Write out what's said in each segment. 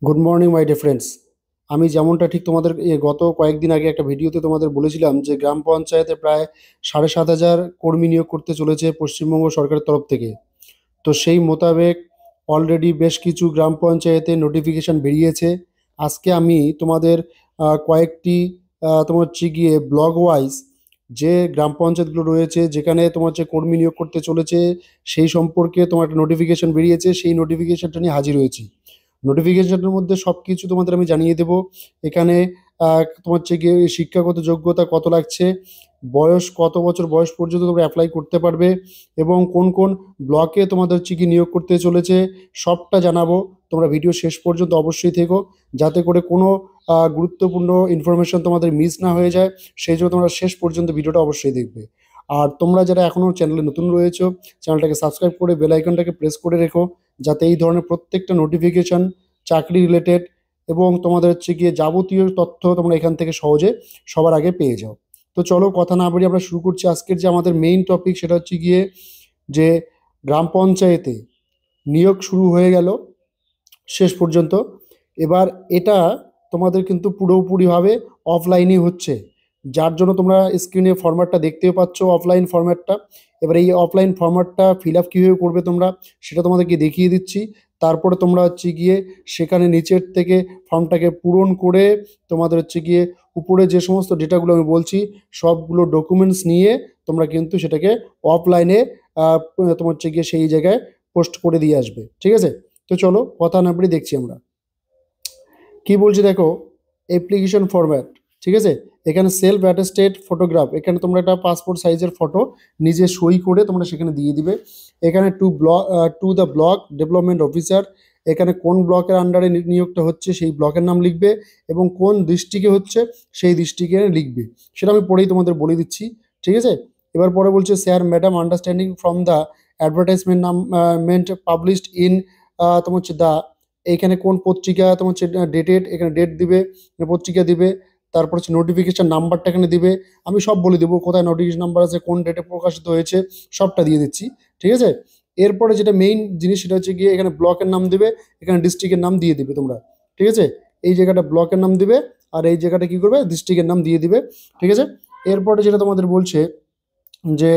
Good morning my dear friends. আমি যেমনটা ঠিক তোমাদের গত কয়েকদিন আগে একটা ভিডিওতে তোমাদের বলেছিলাম যে গ্রাম পঞ্চায়েতে প্রায় 7,500 কর্মী নিয়োগ করতে চলেছে পশ্চিমবঙ্গ সরকারের তরফ থেকে। তো সেই মোতাবেক অলরেডি বেশ কিছু গ্রাম পঞ্চায়েতে নোটিফিকেশন বেরিয়েছে। আজকে আমি তোমাদের কয়েকটি তোমার হচ্ছে গিয়ে ব্লক ওয়াইজ যে গ্রাম পঞ্চায়েতগুলো রয়েছে যেখানে তোমার হচ্ছে কর্মী নিয়োগ করতে চলেছে সেই সম্পর্কে তোমার একটা নোটিফিকেশন বেরিয়েছে, সেই নোটিফিকেশনটা নিয়ে হাজির হয়েছি। নোটিফিকেশনের মধ্যে সব কিছু তোমাদের আমি জানিয়ে দেবো। এখানে তোমার হচ্ছে গিয়ে শিক্ষাগত যোগ্যতা কত লাগছে, বয়স কত বছর বয়স পর্যন্ত তোমরা অ্যাপ্লাই করতে পারবে, এবং কোন কোন ব্লকে তোমাদের হচ্ছে কি নিয়োগ করতে চলেছে সবটা জানাবো। তোমরা ভিডিও শেষ পর্যন্ত অবশ্যই থেকো, যাতে করে কোনো গুরুত্বপূর্ণ ইনফরমেশন তোমাদের মিস না হয়ে যায়। সেই জন্য তোমরা শেষ পর্যন্ত ভিডিওটা অবশ্যই দেখবে। আর তোমরা যারা এখনও চ্যানেলে নতুন রয়েছো, চ্যানেলটাকে সাবস্ক্রাইব করে বেল আইকনটাকে প্রেস করে রেখো, যাতে এই ধরনের প্রত্যেকটা নোটিফিকেশন, চাকরি রিলেটেড এবং তোমাদের হচ্ছে গিয়ে যাবতীয় তথ্য তোমরা এখান থেকে সহজে সবার আগে পেয়ে যাও। তো চলো কথা না বাড়িয়ে আমরা শুরু করছি আজকের যে আমাদের মেইন টপিক, সেটা হচ্ছে গিয়ে যে গ্রাম পঞ্চায়েতে নিয়োগ শুরু হয়ে গেল শেষ পর্যন্ত। এবার এটা তোমাদের কিন্তু পুরোপুরিভাবে অফলাইনই হচ্ছে, যার জন্য তোমরা স্ক্রিনে ফরম্যাটটা দেখতেও পাচ্ছ, অফলাইন ফরম্যাটটা। এবার এই অফলাইন ফরম্যাটটা ফিল আপ কীভাবে করবে তোমরা, সেটা তোমাদেরকে দেখিয়ে দিচ্ছি। তারপরে তোমরা হচ্ছে গিয়ে সেখানে নিচের থেকে ফর্মটাকে পূরণ করে তোমাদের হচ্ছে গিয়ে উপরে যে সমস্ত ডেটাগুলো আমি বলছি সবগুলো ডকুমেন্টস নিয়ে তোমরা কিন্তু সেটাকে অফলাইনে তোমার হচ্ছে গিয়ে সেই জায়গায় পোস্ট করে দিয়ে আসবে, ঠিক আছে? তো চলো কথা না বলে দেখছি আমরা কি বলছি। দেখো, অ্যাপ্লিকেশন ফরম্যাট, ঠিক আছে? এখানে সেলফ অ্যাটেস্টেড ফটোগ্রাফ, এখানে তোমরা একটা পাসপোর্ট সাইজের ফটো নিজে সই করে তোমরা সেখানে দিয়ে দিবে। এখানে to the block development officer, এখানে কোন ব্লকের আন্ডারে নিয়োগটা হচ্ছে সেই ব্লকের নাম লিখবে, এবং কোন ডিস্ট্রিক্টে হচ্ছে সেই ডিস্ট্রিক্টে লিখবে। সেটা আমি পরেই তোমাদের বলে দিচ্ছি, ঠিক আছে? এবার পরে বলছে sir madam understanding from the advertisement meant published in তোমার হচ্ছে দ্য, এইখানে কোন পত্রিকা তোমার হচ্ছে ডেটেড, এখানে ডেট দিবে, এখানে পত্রিকা দিবে। তারপর হচ্ছে নোটিফিকেশন নাম্বারটা এখানে দিবে। আমি সব বলে দেবো কোথায় নোটিফিকেশন নাম্বার আছে, কোন ডেটে প্রকাশিত হয়েছে, সবটা দিয়ে দিচ্ছি, ঠিক আছে? এরপরে যেটা মেইন জিনিস সেটা হচ্ছে গিয়ে এখানে ব্লকের নাম দিবে, এখানে ডিস্ট্রিক্টের নাম দিয়ে দিবে তোমরা, ঠিক আছে? এই জায়গাটা ব্লকের নাম দিবে, আর এই জায়গাটা কি করবে, ডিস্ট্রিক্টের নাম দিয়ে দিবে, ঠিক আছে? এরপরে যেটা তোমাদের বলছে যে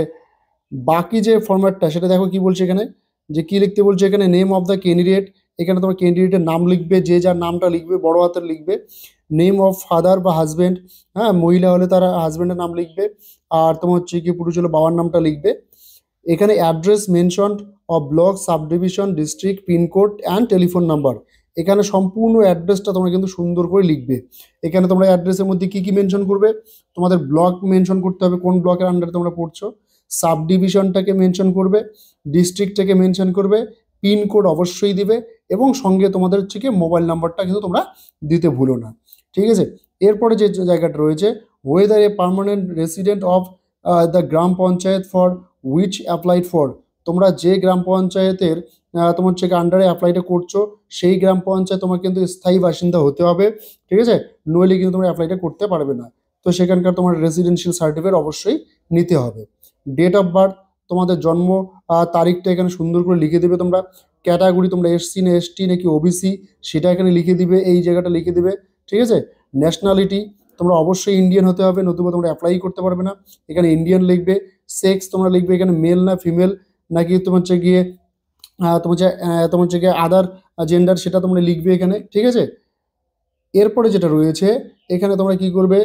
বাকি যে ফরম্যাটটা সেটা দেখো কি বলছে এখানে, যে কি লিখতে বলছে এখানে, নেম অফ দ্য ক্যান্ডিডেট, এখানে তোমার ক্যান্ডিডেটের নাম লিখবে, যে যার নামটা লিখবে বড় হাতের লিখবে। নেম অফ ফাদার বা হাজবেন্ড, হ্যাঁ মহিলা হলে তার হাজবেন্ডের নাম লিখবে, আর তোমার হচ্ছে কি পুরুষ হলে বাবার নামটা লিখবে। এখানে address mention of block sub division district pin code and telephone number, এখানে সম্পূর্ণ অ্যাড্রেসটা তোমরা কিন্তু সুন্দর করে লিখবে। এখানে তোমরা অ্যাড্রেসের মধ্যে কি কি মেনশন করবে, তোমাদের ব্লক মেনশন করতে হবে, কোন ব্লকের আন্ডারে তোমরা পড়ছো, সাব ডিভিশনটাকে মেনশন করবে, ডিস্ট্রিক্টটাকে মেনশন করবে, পিনকোড অবশ্যই দিবে, এবং সঙ্গে তোমাদের হচ্ছে কি মোবাইল নাম্বারটা কিন্তু তোমরা দিতে ভুলো না, ঠিক আছে? এরপরে যে জায়গাটা রয়েছে, weather a permanent resident of the gram panchayat for which applied for, তোমরা যে গ্রাম পঞ্চায়েতের তোমার হচ্ছে আন্ডারে অ্যাপ্লাইটা করছো সেই গ্রাম পঞ্চায়েত তোমার কিন্তু স্থায়ী বাসিন্দা হতে হবে, ঠিক আছে? নইলে কিন্তু তোমরা অ্যাপ্লাইটা করতে পারবে না। তো সেখানকার তোমার রেসিডেন্সিয়াল সার্টিফিকেট অবশ্যই নিতে হবে। ডেট অফ বার্থ, তোমাদের জন্ম তারিখটা এখানে সুন্দর করে লিখে দেবে তোমরা। ক্যাটাগরি তোমরা এসসি না এসটি নাকি ওবিসি সেটা এখানে লিখে দিবে, এই জায়গাটা লিখে দিবে, ঠিক আছে? ন্যাশনালিটি, তোমরা অবশ্যই ইন্ডিয়ান হতে হবে, নতুবা তোমরা অ্যাপ্লাই করতে পারবে না, এখানে ইন্ডিয়ান লিখবে। সেক্স তোমরা লিখবে এখানে মেল না ফিমেল, নাকি তোমার হচ্ছে গিয়ে তোমার হচ্ছে গিয়ে আদার জেন্ডার, সেটা তোমরা লিখবে এখানে, ঠিক আছে? এরপরে যেটা রয়েছে এখানে তোমরা কি করবে,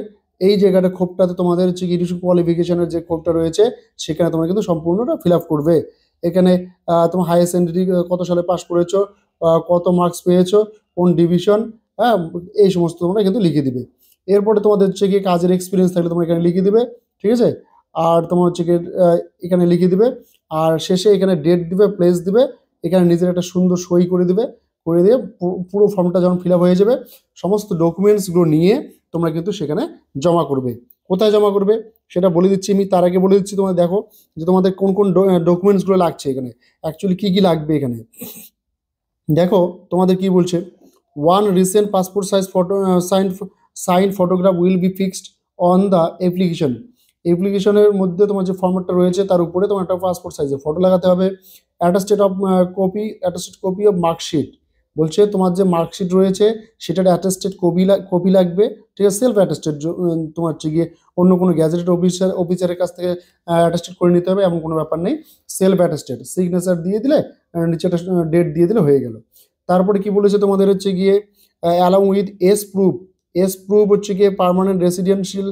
এই জায়গাটা ক্ষোভটাতে তোমাদের হচ্ছে কি কিছু কোয়ালিফিকেশনের যে ক্ষোভটা রয়েছে সেখানে তোমরা কিন্তু সম্পূর্ণটা ফিল আপ করবে। এখানে তোমার হায়ার সেকেন্ডারি কত সালে পাস করেছো, কত মার্কস পেয়েছো, কোন ডিভিশন, হ্যাঁ এই সমস্ত তোমরা কিন্তু লিখে দিবে। এরপরে তোমাদের হচ্ছে কি কাজের এক্সপিরিয়েন্স থাকলে তোমরা এখানে লিখে দিবে, ঠিক আছে? আর তোমার হচ্ছে কি এখানে লিখে দিবে, আর শেষে এখানে ডেট দিবে, প্লেস দিবে, এখানে নিজের একটা সুন্দর সই করে দিবে। করে দিয়ে পুরো ফর্মটা যখন ফিল আপ হয়ে যাবে সমস্ত ডকুমেন্টসগুলো নিয়ে তোমরা কিন্তু সেখানে জমা করবে। কোথায় জমা করবে সেটা বলে দিচ্ছি আমি, তার আগে বলে দিচ্ছি তোমাদের দেখো যে তোমাদের কোন কোন ডকুমেন্টসগুলো লাগছে, এখানে অ্যাকচুয়ালি কি কি লাগবে। এখানে দেখো তোমাদের কি বলছে, one recent passport size photo sign photograph will be fixed on the application, অ্যাপ্লিকেশনের মধ্যে তোমার যে ফর্ম্যাটটা রয়েছে তার উপরে তোমার একটা পাসপোর্ট সাইজের ফটো লাগাতে হবে। অ্যাটাস্টেড কপি অফ মার্কশিট, বলছে তোমার যে মার্কশিট রয়েছে সেটার অ্যাটেস্টেড কপি লাগবে, ঠিক আছে, সেলফ অ্যাটেস্টেড, তোমার হচ্ছে গিয়ে অন্য কোনো গ্যাজেটেড অফিসারের কাছ থেকে অ্যাটেস্টেড করে নিতে হবে এমন কোনো ব্যাপার নেই। সেলফ অ্যাটেস্টেড সিগনেচার দিয়ে দিলে, নিচে একটা ডেট দিয়ে দিলে হয়ে গেল। তারপরে কি বলেছে তোমাদের হচ্ছে গিয়ে অ্যালং উইথ এস প্রুফ হচ্ছে গিয়ে permanent residential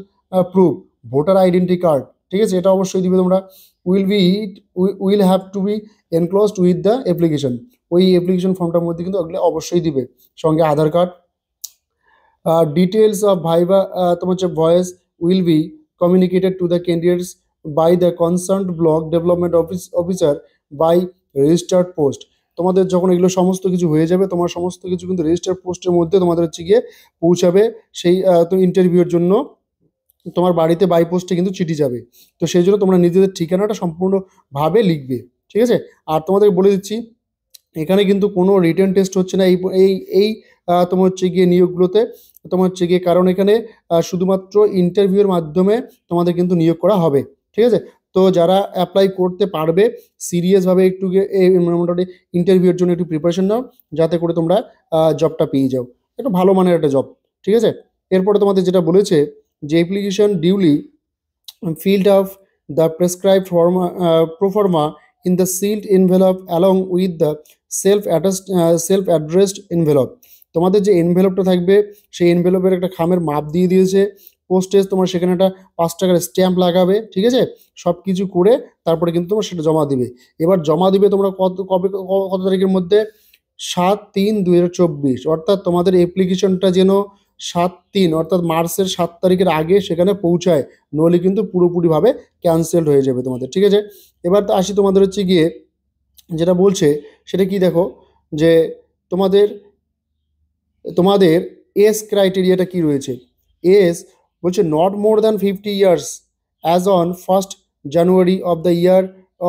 proof, voter identity card, ঠিক আছে, এটা অবশ্যই দিবে তোমরা। Will be will have to be enclosed with the application, ওই অ্যাপ্লিকেশন ফর্মটার মধ্যে কিন্তু ওগুলো অবশ্যই দিবে। সঙ্গে Aadhaar card, details of viva, তোমার হচ্ছে voice will be communicated to the candidates by the concern block development officer by registered post. তোমাদের যখন এগুলো সমস্ত কিছু হয়ে যাবে, তোমার সমস্ত কিছু কিন্তু রেজিস্টার্ড পোস্টের মধ্যে তোমাদের হচ্ছে গিয়ে পৌঁছাবে। সেই তো ইন্টারভিউর জন্য তোমার বাড়িতে বাই পোস্টে কিন্তু চিঠি যাবে। তো সেই জন্য তোমরা নিজেদের ঠিকানাটা সম্পূর্ণভাবে লিখবে, ঠিক আছে। আর তোমাদের বলে দিচ্ছি, এখানে কিন্তু কোনো রিটেন টেস্ট হচ্ছে না এই এই এই তোমার হচ্ছে গিয়ে নিয়োগগুলোতে, তোমার হচ্ছে গিয়ে, কারণ এখানে শুধুমাত্র ইন্টারভিউয়ের মাধ্যমে তোমাদের কিন্তু নিয়োগ করা হবে, ঠিক আছে। তো যারা অ্যাপ্লাই করতে পারবে সিরিয়াসভাবে একটু মোটামুটি ইন্টারভিউর জন্য একটু প্রিপারেশন নাও, যাতে করে তোমরা জবটা পেয়ে যাও, একটু ভালো মানের একটা জব, ঠিক আছে। এরপরে তোমাদের যেটা বলেছে যে application duly filled of the prescribed proforma in the sealed envelope along with the self-addressed envelope। তোমাদের যে এনভেলপটা থাকবে সেই এনভেলপের একটা খামের মাপ দিয়ে দিয়েছে, পোস্টেজ তোমার সেখানে একটা 5 টাকার স্ট্যাম্প লাগাবে, ঠিক আছে। সব কিছু করে তারপরে কিন্তু তোমার সেটা জমা দিবে। এবার জমা দিবে তোমরা কত তারিখের মধ্যে? 7/3/2024, অর্থাৎ তোমাদের অ্যাপ্লিকেশনটা যেন 7/3 অর্থাৎ মার্চের 7 তারিখের আগে সেখানে পৌঁছায়, নইলে কিন্তু পুরোপুরিভাবে ক্যান্সেলড হয়ে যাবে তোমাদের, ঠিক আছে। এবার তো আসি তোমাদের হচ্ছে গিয়ে যেটা বলছে সেটা কি দেখো, যে তোমাদের তোমাদের এজ ক্রাইটেরিয়াটা কি রয়েছে। এজ বলছে not more than 50 years as on 1st January of the year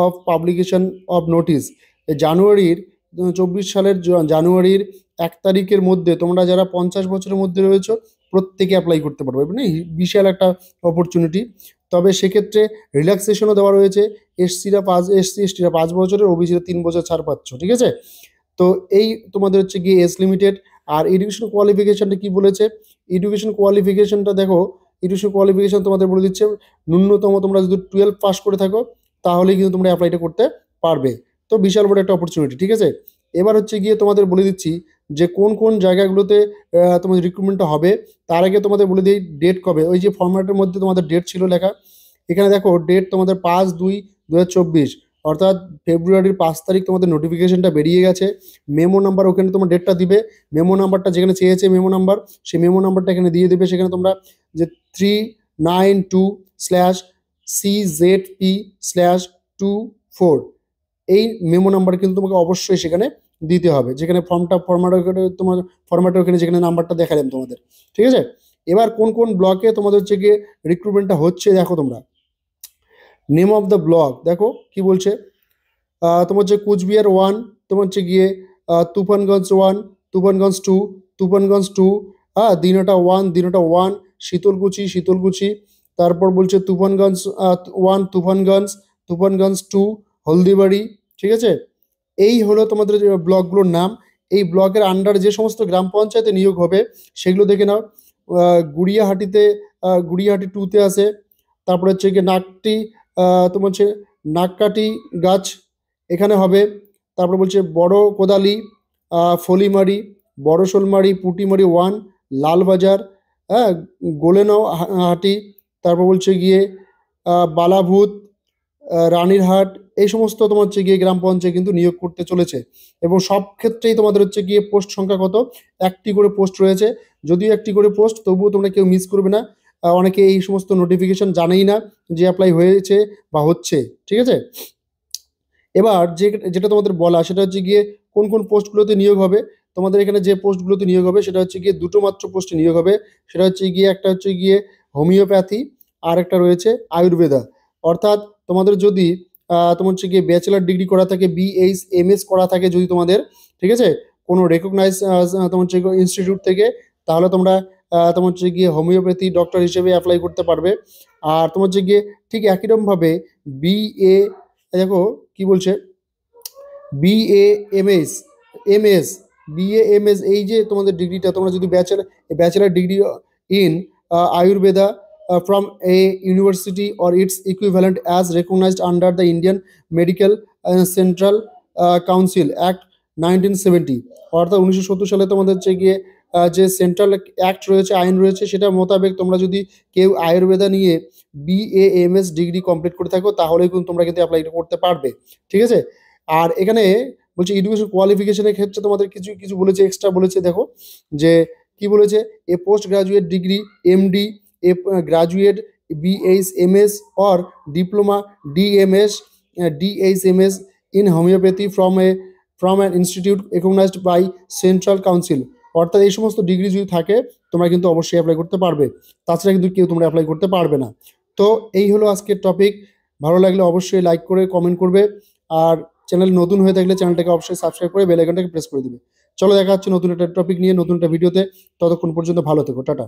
of publication of notice. জানুয়ারির 24 সালের জানুয়ারির 1 তারিখের মধ্যে তোমরা যারা 50 বছরের মধ্যে রয়েছে প্রত্যেকে অ্যাপ্লাই করতে পারবে, মানে বিশাল একটা অপরচুনিটি। তবে সেক্ষেত্রে রিল্যাক্সেশনও দেওয়া রয়েছে, এসসি এসটিরা 5 বছরের, ওবিসিরা 3 বছর ছাড় পাচ্ছ, ঠিক আছে। তো এই তোমাদের হচ্ছে গিয়ে এজ লিমিটেড। আর এডুকেশন কোয়ালিফিকেশনটা কি বলেছে, এডুকেশন কোয়ালিফিকেশনটা দেখো, এডুকেশন কোয়ালিফিকেশন তোমাদের বলে দিচ্ছে ন্যূনতম তোমরা যদি 12 পাস করে থাকো তাহলেই কিন্তু তোমরা অ্যাপ্লাইটা করতে পারবে। তো বিশাল বড় একটা অপরচুনিটি, ঠিক আছে। এবার হচ্ছে গিয়ে তোমাদের বলে দিচ্ছি যে কোন কোন জায়গাগুলোতে তোমাদের রিক্রুটমেন্টটা হবে। তার আগে তোমাদের বলে দিই ডেট কবে, ওই যে ফর্ম্যাটের মধ্যে তোমাদের ডেট ছিল লেখা, এখানে দেখো ডেট তোমাদের 5/2/2024, অর্থাৎ ফেব্রুয়ারির 5 তারিখ তোমাদের নোটিফিকেশনটা বেরিয়ে গেছে। মেমো নাম্বার ওখানে তোমার ডেটটা দিবে, মেমো নাম্বারটা যেখানে চেয়েছে মেমো নাম্বার, সেই মেমো নাম্বারটা এখানে দিয়ে দেবে। সেখানে তোমরা যে 392/CZP/24 এই মেমো নাম্বার কিন্তু তোমাকে অবশ্যই সেখানে দিতে হবে, যেখানে তোমার ফর্ম্যাটে ওখানে যেখানে নাম্বারটা দেখালাম তোমাদের, ঠিক আছে। এবার কোন কোন ব্লকে তোমাদের হচ্ছে গিয়ে রিক্রুটমেন্টটা হচ্ছে দেখো তোমরা, নেম অফ দ্য ব্লক দেখো কি বলছে। তোমার হচ্ছে কুচবিহার 1, তোমার হচ্ছে গিয়ে তুফানগঞ্জ 1, তুফানগঞ্জ 2, তুফানগঞ্জ 2, দিনহাটা 1, শীতলকুচি। তারপর বলছে তুফানগঞ্জ 1, তুফানগঞ্জ 2, হলদিবাড়ি, ঠিক আছে। এই হলো তোমাদের যে ব্লকগুলোর নাম। এই ব্লকের আন্ডার যে সমস্ত গ্রাম পঞ্চায়েতে নিয়োগ হবে সেগুলো দেখে নাও। গুড়িয়াহাটিতে, গুড়িয়াহাটি 2-তে আছে। তারপরে হচ্ছে গিয়ে তোমার হচ্ছে নাককাটি গাছ এখানে হবে। তারপর বলছে বড় কোদালি, ফলিমারি, বড় শোলমারি, পুটিমারি 1, লালবাজার, হ্যাঁ, গোলেনাহাটি। তারপর বলছে গিয়ে বালাভূত, রানীরহাট, এই সমস্ত তোমার হচ্ছে গিয়ে গ্রাম পঞ্চায়েত কিন্তু নিয়োগ করতে চলেছে। এবং সব ক্ষেত্রেই তোমাদের হচ্ছে গিয়ে পোস্ট সংখ্যা কত, 1টি করে পোস্ট রয়েছে। যদিও 1টি করে পোস্ট, তবুও তোমরা কেউ মিস করবে না। অনেকে এই সমস্ত নোটিফিকেশন জানেই না যে অ্যাপ্লাই হয়েছে বা হচ্ছে, ঠিক আছে। এবার যেটা তোমাদের বলা সেটা হচ্ছে গিয়ে কোন কোন পোস্টগুলোতে নিয়োগ হবে। তোমাদের এখানে যে পোস্টগুলোতে নিয়োগ হবে সেটা হচ্ছে গিয়ে দুটো মাত্র পোস্টে নিয়োগ হবে। সেটা হচ্ছে গিয়ে একটা হচ্ছে গিয়ে হোমিওপ্যাথি, আর একটা রয়েছে আয়ুর্বেদা। অর্থাৎ তোমাদের যদি তোমার হচ্ছে গিয়ে ব্যাচেলার ডিগ্রি করা থাকে, BH MS করা থাকে যদি তোমাদের, ঠিক আছে, কোনো রেকগনাইজ তোমার হচ্ছে ইনস্টিটিউট থেকে, তাহলে তোমরা তোমার হচ্ছে গিয়ে হোমিওপ্যাথি ডক্টর হিসেবে অ্যাপ্লাই করতে পারবে। আর তোমার হচ্ছে গিয়ে ঠিক একইরকমভাবে BA, দেখো কি বলছে, BA MS BAMS এই যে তোমাদের ডিগ্রিটা, তোমরা যদি bachelor degree in Ayurveda from a university or its equivalent as recognized under the Indian Medical Central Council Act 1970, অর্থাৎ 1970 সালে তোমাদের হচ্ছে গিয়ে যে সেন্ট্রাল অ্যাক্ট রয়েছে, আইন রয়েছে, সেটা মোতাবেক তোমরা যদি কেউ আয়ুর্বেদা নিয়ে BAMS ডিগ্রি কমপ্লিট করে থাকো তাহলে কিন্তু তোমরা কিন্তু অ্যাপ্লাই করতে পারবে। ঠিক আছে। আর এখানে বলছে এডুকেশন কোয়ালিফিকেশনের ক্ষেত্রে তোমাদের কিছু কিছু বলেছে, এক্সট্রা বলেছে। দেখো যে কি বলেছে, a post graduate degree MD, a graduate BHMS or diploma DMS, DHMS in homeopathy from an institute recognized by central council, অর্থাৎ এই সমস্ত ডিগ্রি যদি থাকে তোমরা কিন্তু অবশ্যই অ্যাপ্লাই করতে পারবে, তাছাড়া কিন্তু কেউ তোমরা অ্যাপ্লাই করতে পারবে না। তো এই হলো আজকের টপিক। ভালো লাগলে অবশ্যই লাইক করে কমেন্ট করবে, আর চ্যানেল নতুন হয়ে থাকলে চ্যানেলটাকে অবশ্যই সাবস্ক্রাইব করে বেল আইকনটাকে প্রেস করে দিবে। চলো দেখা হচ্ছে নতুন একটা টপিক নিয়ে নতুন একটা ভিডিওতে। ততক্ষণ পর্যন্ত ভালো থেকো, টাটা।